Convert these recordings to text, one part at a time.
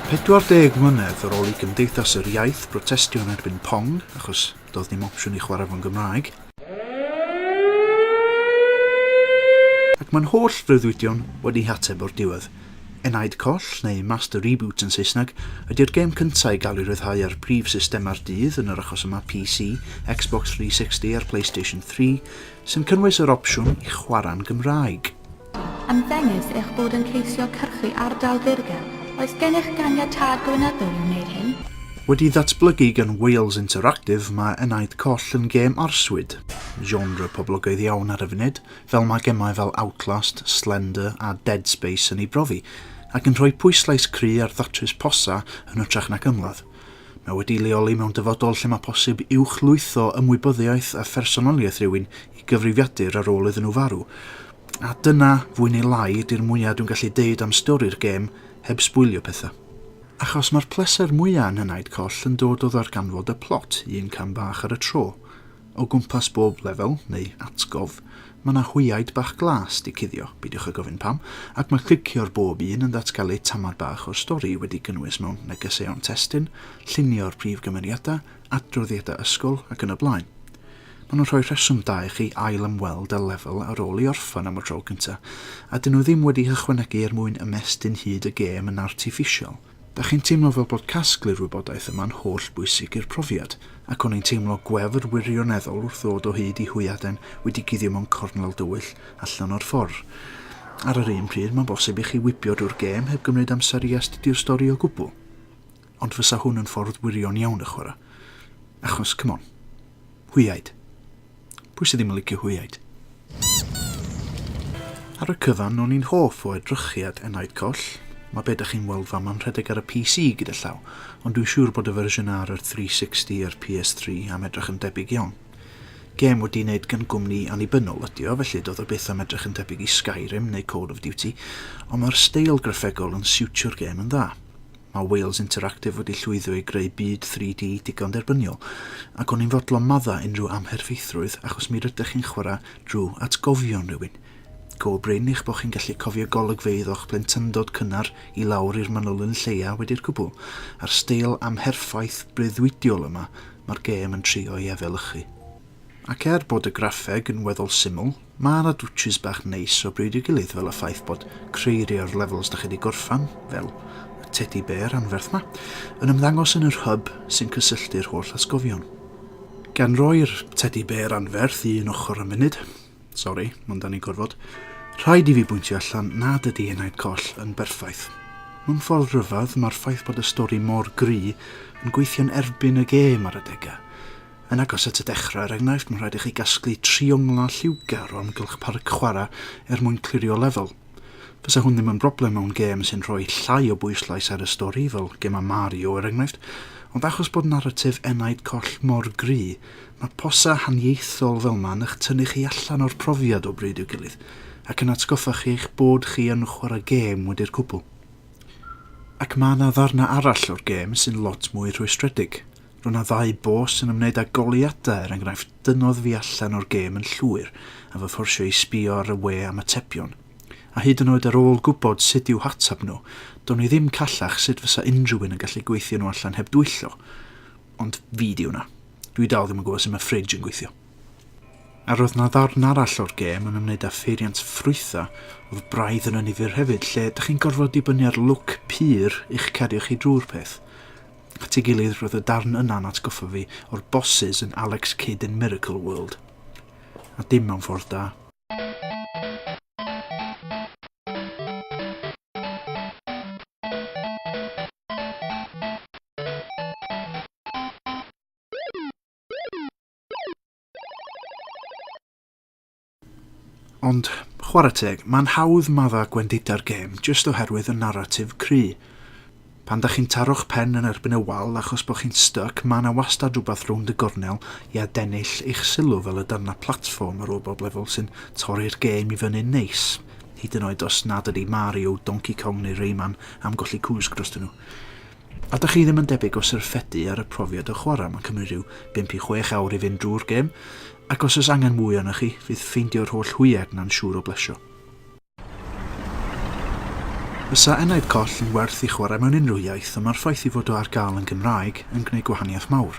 40 mlynedd ar ôl I Gymdeithas yr Iaith protestio yn erbyn Pong, achos doedd dim opsiwn I chwarae fo'n Gymraeg. Ac mae'n holl freuddwydion wedi hateb o'r diwedd. Enaid Coll, neu Master Reboot yn Saesneg, ydy'r gêm cyntaf I gael ei ryddhau ar brif systema'r dydd yn yr achos yma PC, Xbox 360 a'r PlayStation 3, sy'n cynnwys yr opsiwn I chwarae'n Gymraeg. Ymddengys eich bod yn ceisio cyrchu ardal ddirgel. Oes gennych ganiatâd gwyneddol I wneud hyn? Wedi ddatblygu gan Wales Interactive, mae Enaid Coll yn gêm arswyd, genre poblogaidd iawn ar y funud, fel mae gemau fel Outlast, Slender a Dead Space yn ei brofi, ac yn rhoi pwyslais cry ar ddatrys posa yn ytrach nac ymladd. Mae wedi leoli mewn dyfodol lle mae posib uwchlwytho ymwybyddiaeth a phersonoliaeth rhywun I gyfrifiadur ar ôl iddyn nhw farw. A dyna, fwy neu lai, ydy'r mwyaf dwi'n gallu deud am stori'r gêm heb sbwylio pethau. Achos mae'r pleser mwyaf yn Enaid Coll yn dod o ddarganfod y plot, un cam bach ar y tro. O gwmpas bob lefel, neu atgof, mae yna hwyaid bach glas di cuddio, beidiwch y gofyn pam, ac mae clicio'r bob un yn datgelu tamad bach o'r stori wedi gynnwys mewn negeseuon testun, llunio'r prif gymeriadau, adroddiadau ysgol ac yn y blaen. Maen nhw'n rhoi rheswm da I chi ail ymweld y lefel ar ôl I orffan am y tro cyntaf, a dyn nhw ddim wedi hychwanegu mwyn ymestyn hyd y gêm yn artiffisial. Da chi'n teimlo fel bod casglu'r wybodaeth yma'n holl bwysig i'r profiad, ac o'n i'n teimlo gwefr wirioneddol wrth ddod o hyd I hwyaden wedi guddio mewn cornel dywyll allan o'r ffordd. Ar yr un pryd, mae'n bosib I chi wybio drwy'r gêm heb gymryd amser I astudio stori o gwbl. Ond fysa hwn yn ffordd wirion iawn y chwarae. Achos, come on, hwyaid. Pwy sydd ddim yn licio hwyaid? Ar y cyfan, o'n i'n hoff o edrychiad Enaid Coll. Mae beth ydych chi'n weld fan ma'n rhedeg ar y PC gyda llaw, ond dwi'n siŵr bod y fersiwn ar y 360 a'r PS3 am edrych yn debyg iawn. Gêm wedi wneud gan gwmni annibynnol ydi o, felly doedd o byth am edrych yn debyg I Skyrim neu Call of Duty, ond mae'r steil graffegol yn siwtio'r gêm yn dda. Mae Wales Interactive wedi llwyddo I greu byd 3D digon derbyniol, ac o'n i'n fodlon madda unrhyw amherfeithrwydd achos mi rydych chi'n chwarae drwy atgofion rhywun. Go brin i'ch bod chi'n gallu cofio golygfeydd o'ch blentyndod cynnar I lawr i'r manylyn lleia wedi'r cwbl. A'r steil amherffaith breuddwydiol yma, mae'r gêm yn trio I efelychu. Ac bod y graffeg yn weddol syml, mae yna dwtsis bach neis o bryd I gilydd fel y ffaith bod creirio'r levels da chi wedi gorffan, fel teddy bear anferth yma, yn ymddangos yn yr hub sy'n cysylltu'r holl asgofion. Gan roi'r teddy bear anferth I un ochr y munud, sori, mae'n dan I gorfod, rhaid I fi bwyntio allan nad ydy Enaid Coll yn berffaith. Mewn ffordd rhyfedd, mae'r ffaith bod y stori mor gry yn gweithio'n erbyn y gêm ar y degau. Yn agos at y dechrau, enghraifft, mae'n rhaid I chi gasglu triongla lliwgar o amgylch parc chwarae mwyn clirio lefel. Fysa hwn ddim yn broblem mewn gêm sy'n rhoi llai o bwyslais ar y stori fel gema Mario enghraifft, ond achos bod narratif Enaid Coll mor gry, mae posa haniaethol fel ma'n eich tynnu chi allan o'r profiad o bryd i'w gilydd, ac yn atgoffa chi eich bod chi yn chwarae gêm wedi'r cwbl. Ac mae yna ddarna arall o'r gêm sy'n lot mwy rhwystredig. Rwy'n ddau bos yn ymwneud â goliadau enghraifft dynodd fi allan o'r gêm yn llwyr, a fy fforsio I sbio ar y we am atebion. A hyd yn oed ar ôl gwybod sut i'w hatab nhw, do'n I ddim callach sut fysa unrhyw un yn gallu gweithio nhw allan heb dwyllo. Ond fi di hwnna. Dwi dal ddim yn gwybod sut mae fridge yn gweithio. A roedd na ddarn arall o'r gêm yn ymwneud â ffeiriant ffrwytha oedd braidd yn ynifyr hefyd, lle ydych chi'n gorfod dibynnu ar look pur i'ch cario chi drwy'r peth. At ei gilydd roedd y darn yna'n atgoffa fi o'r bosses yn Alex Kidd in Miracle World. A dim mewn ffordd da. Ond, chwarae teg, mae'n hawdd madda gwendida'r gêm jyst oherwydd y narratif cry. Pan da chi'n taro'ch pen yn erbyn y wal achos bod chi'n stuck, mae yna wastad rhywbeth rownd y gornel I adennill eich sylw fel y darna platfform ar ôl bob lefel sy'n torri'r gêm I fyny'n neis. Hyd yn oed os nad ydy Mario, Donkey Kong neu Rayman am golli cws drostyn nhw. A da chi ddim yn debyg o syrffedu ar y profiad o chwarae, mae'n cymryd rhyw 5 I 6 awr I fynd drwy'r gêm, ac os oes angen mwy arnoch chi, fydd ffeindio'r holl hwyed na'n siŵr o blesio. Fysa enaid coll yn werth i chwarae mewn unrhyw iaith, ond mae'r ffaith i fod o ar gael yn Gymraeg yn gwneud gwahaniaeth mawr.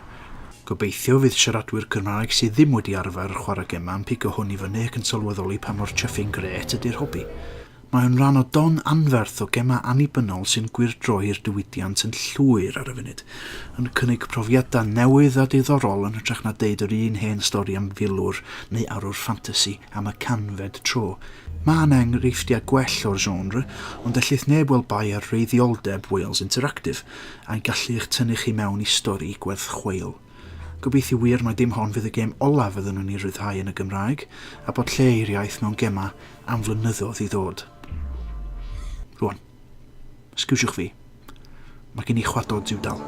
Gobeithio fydd siaradwyr Cymraeg sydd ddim wedi arfer chwarae gema yn pigo hwn i fyny ac yn sylweddoli pa mor chuffing gret ydy'r hobi. Mae hwn rhan o don anferth o gema annibynnol sy'n gwirdroi'r diwydiant yn llwyr ar y funud, yn cynnig profiadau newydd a diddorol yn hytrach na deud yr un hen stori am filwr neu arwr ffantasi am y canfed tro. Mae yna enghreifftiau gwell o'r genre, ond allith neb weld bai ar reiddioldeb Wales Interactive a'n gallu eich tynnu chi mewn i stori gwerth chweil. Gobeithio wir mai dim hon fydd y gêm olaf fydden nhw'n ei ryddhau yn y Gymraeg, a bod lle i'r iaith mewn gema am flynyddoedd i ddod. Rwan, sgwsiwch fi, mae gen i chwadod i'w dal.